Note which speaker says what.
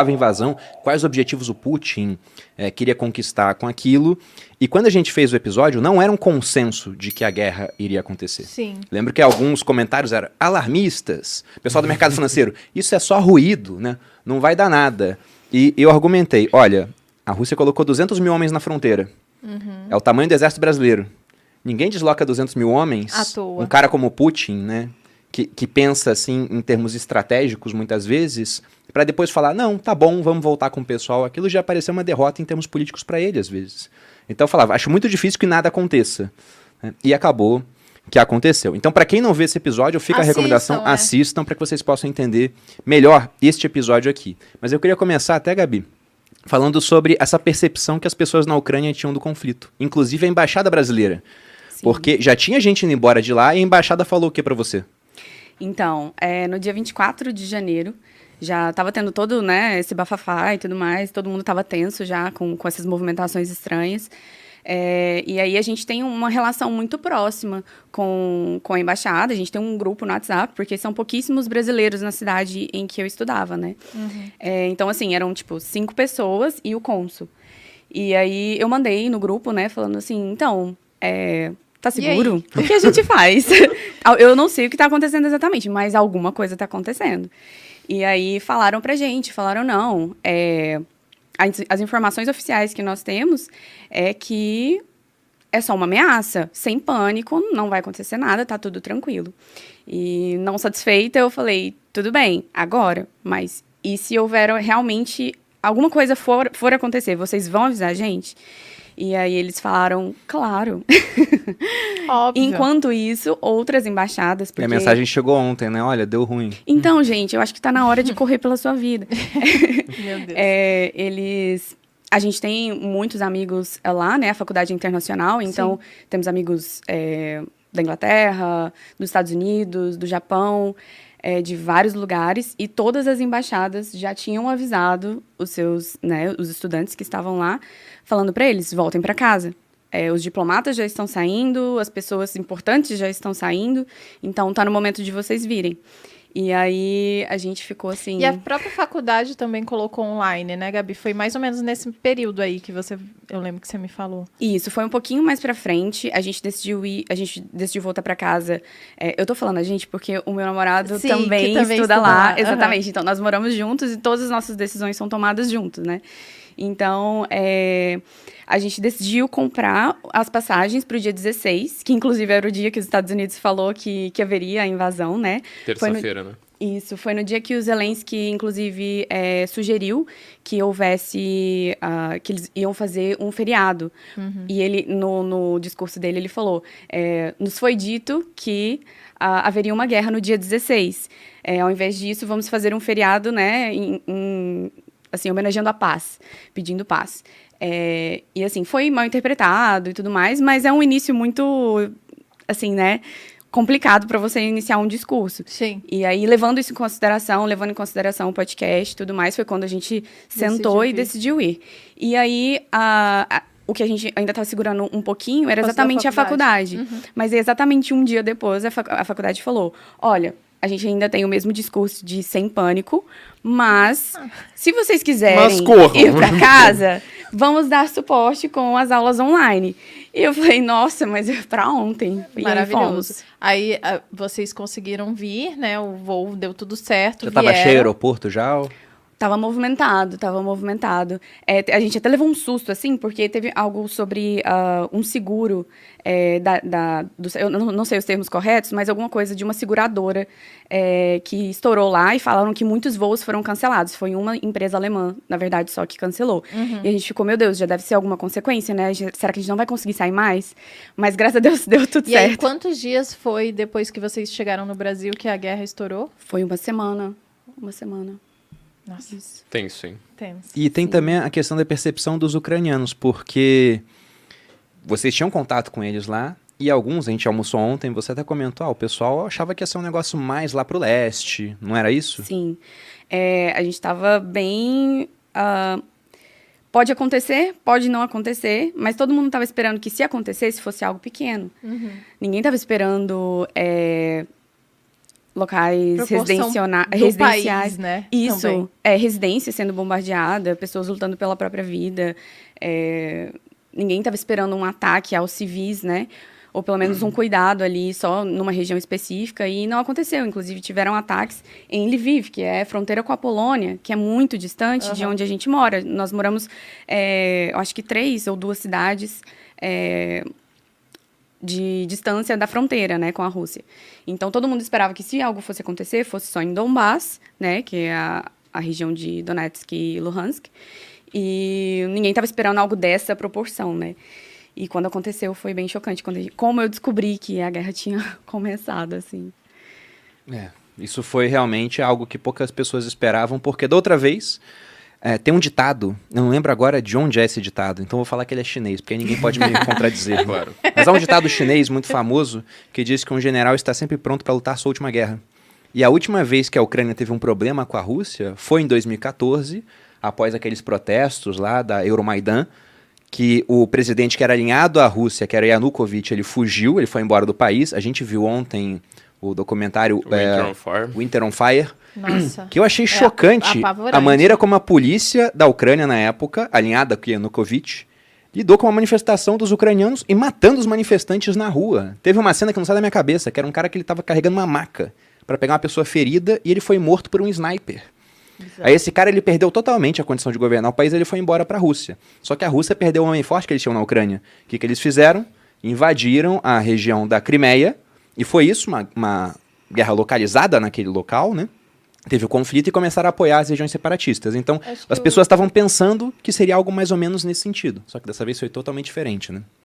Speaker 1: a invasão, quais objetivos o Putin queria conquistar com aquilo. E quando a gente fez o episódio, não era um consenso de que a guerra iria acontecer.
Speaker 2: Sim.
Speaker 1: Lembro que alguns comentários eram alarmistas, pessoal do mercado financeiro, isso é só ruído, né? Não vai dar nada. E eu argumentei, olha, a Rússia colocou 200 mil homens na fronteira. É o tamanho do exército brasileiro. Ninguém desloca 200 mil homens.
Speaker 2: À toa.
Speaker 1: Um cara como Putin, né? Que pensa assim em termos estratégicos muitas vezes, para depois falar, não, tá bom, vamos voltar com o pessoal. Aquilo já pareceu uma derrota em termos políticos para ele, às vezes. Então eu falava, acho muito difícil que nada aconteça. Né? E acabou que aconteceu. Então, para quem não vê esse episódio, fica a recomendação, assistam para que vocês possam entender melhor este episódio aqui. Mas eu queria começar até, Gabi, falando sobre essa percepção que as pessoas na Ucrânia tinham do conflito. Inclusive a embaixada brasileira. Sim. Porque já tinha gente indo embora de lá e a embaixada falou o que para você?
Speaker 3: Então, no dia 24 de janeiro, já estava tendo todo, né, esse bafafá e tudo mais, todo mundo estava tenso já com essas movimentações estranhas. E aí a gente tem uma relação muito próxima com a embaixada, a gente tem um grupo no WhatsApp, porque são pouquíssimos brasileiros na cidade em que eu estudava, né? Então, assim, eram, 5 pessoas e o cônsul. E aí eu mandei no grupo, né, falando assim, então, tá seguro? O que a gente faz? Eu não sei o que tá acontecendo exatamente, mas alguma coisa tá acontecendo. E aí falaram pra gente, não, as informações oficiais que nós temos é que é só uma ameaça, sem pânico, não vai acontecer nada, tá tudo tranquilo. E não satisfeita, eu falei, tudo bem, agora, mas e se houver realmente alguma coisa for acontecer, vocês vão avisar a gente? E aí eles falaram, claro.
Speaker 2: Óbvio.
Speaker 3: Enquanto isso, outras embaixadas... Porque...
Speaker 1: E a mensagem chegou ontem, né? Olha, deu ruim.
Speaker 3: Então, gente, eu acho que tá na hora de correr pela sua vida.
Speaker 2: Meu Deus.
Speaker 3: A gente tem muitos amigos lá, né? A faculdade internacional, então temos amigos da Inglaterra, dos Estados Unidos, do Japão, de vários lugares, e todas as embaixadas já tinham avisado os seus, né, os estudantes que estavam lá, falando para eles, voltem para casa. Os diplomatas já estão saindo, as pessoas importantes já estão saindo, então tá no momento de vocês virem. E aí a gente ficou assim...
Speaker 2: E a própria faculdade também colocou online, né, Gabi? Foi mais ou menos nesse período aí que eu lembro que você me falou.
Speaker 3: Isso, foi um pouquinho mais pra frente. A gente decidiu voltar pra casa. Eu tô falando a gente porque o meu namorado também estuda lá. Exatamente. Então, nós moramos juntos e todas as nossas decisões são tomadas juntos, né? Então, a gente decidiu comprar as passagens para o dia 16, que inclusive era o dia que os Estados Unidos falou que haveria a invasão, né?
Speaker 4: Terça-feira, né?
Speaker 3: Isso, foi no dia que o Zelensky, inclusive, sugeriu que houvesse, que eles iam fazer um feriado. E ele, no discurso dele, ele falou, nos foi dito que haveria uma guerra no dia 16. Ao invés disso, vamos fazer um feriado, né, assim, homenageando a paz, pedindo paz. E, assim, foi mal interpretado e tudo mais, mas é um início muito, assim, né, complicado para você iniciar um discurso.
Speaker 2: Sim.
Speaker 3: E aí, levando em consideração o podcast e tudo mais, foi quando a gente sentou e decidiu ir. E aí, o que a gente ainda estava segurando um pouquinho era exatamente a faculdade. Mas exatamente um dia depois, a faculdade falou, olha, a gente ainda tem o mesmo discurso de sem pânico, mas se vocês quiserem ir para casa, vamos dar suporte com as aulas online. E eu falei, nossa, mas para ontem.
Speaker 2: Maravilhoso. Aí vocês conseguiram vir, né? O voo deu tudo certo.
Speaker 1: Já estava cheio o aeroporto já?
Speaker 3: Tava movimentado. A gente até levou um susto, assim, porque teve algo sobre um seguro, eu não sei os termos corretos, mas alguma coisa de uma seguradora que estourou lá e falaram que muitos voos foram cancelados. Foi uma empresa alemã, na verdade, só que cancelou. E a gente ficou, meu Deus, já deve ser alguma consequência, né? Será que a gente não vai conseguir sair mais? Mas, graças a Deus, deu tudo certo.
Speaker 2: E aí, quantos dias foi depois que vocês chegaram no Brasil que a guerra estourou?
Speaker 3: Foi uma semana.
Speaker 2: Nossa.
Speaker 3: Isso.
Speaker 4: Tenso, hein?
Speaker 2: Tenso.
Speaker 1: E tem também a questão da percepção dos ucranianos, porque vocês tinham contato com eles lá, e alguns, a gente almoçou ontem, você até comentou, o pessoal achava que ia ser um negócio mais lá pro leste, não era isso?
Speaker 3: Sim. A gente estava bem... pode acontecer, pode não acontecer, mas todo mundo estava esperando que, se acontecesse, fosse algo pequeno. Ninguém estava esperando... locais
Speaker 2: Proporção do
Speaker 3: residenciais.
Speaker 2: país, né?
Speaker 3: Isso,
Speaker 2: Também.
Speaker 3: residência sendo bombardeada, pessoas lutando pela própria vida. Ninguém estava esperando um ataque aos civis, né? Ou pelo menos um cuidado ali só numa região específica, e não aconteceu. Inclusive, tiveram ataques em Lviv, que é fronteira com a Polônia, que é muito distante de onde a gente mora. Nós moramos, eu acho que 3 ou 2 cidades de distância da fronteira, né, com a Rússia. Então, todo mundo esperava que, se algo fosse acontecer, fosse só em Donbass, né, que é a região de Donetsk e Luhansk, e ninguém estava esperando algo dessa proporção, né. E quando aconteceu, foi bem chocante, como eu descobri que a guerra tinha começado, assim.
Speaker 1: Isso foi realmente algo que poucas pessoas esperavam, porque da outra vez, tem um ditado, eu não lembro agora de onde é esse ditado, então vou falar que ele é chinês, porque aí ninguém pode me contradizer.
Speaker 4: Claro.
Speaker 1: Mas há um ditado chinês muito famoso que diz que um general está sempre pronto para lutar sua última guerra. E a última vez que a Ucrânia teve um problema com a Rússia foi em 2014, após aqueles protestos lá da Euromaidan, que o presidente que era alinhado à Rússia, que era Yanukovych, ele fugiu, ele foi embora do país. A gente viu ontem o documentário
Speaker 4: Winter on Fire.
Speaker 1: Winter on Fire,
Speaker 2: Nossa.
Speaker 1: que eu achei chocante
Speaker 2: apavorante.
Speaker 1: a maneira como a polícia da Ucrânia na época, alinhada com Yanukovych, lidou com uma manifestação dos ucranianos e matando os manifestantes na rua. Teve uma cena que não sai da minha cabeça, que era um cara que ele estava carregando uma maca para pegar uma pessoa ferida e ele foi morto por um sniper. Aí esse cara, ele perdeu totalmente a condição de governar o país, ele foi embora para a Rússia. Só que a Rússia perdeu o homem forte que eles tinham na Ucrânia. O que eles fizeram? Invadiram a região da Crimeia, e foi isso, uma guerra localizada naquele local, né? Teve o conflito e começaram a apoiar as regiões separatistas. Então,
Speaker 2: Acho que
Speaker 1: as pessoas estavam pensando que seria algo mais ou menos nesse sentido. Só que dessa vez foi totalmente diferente, né?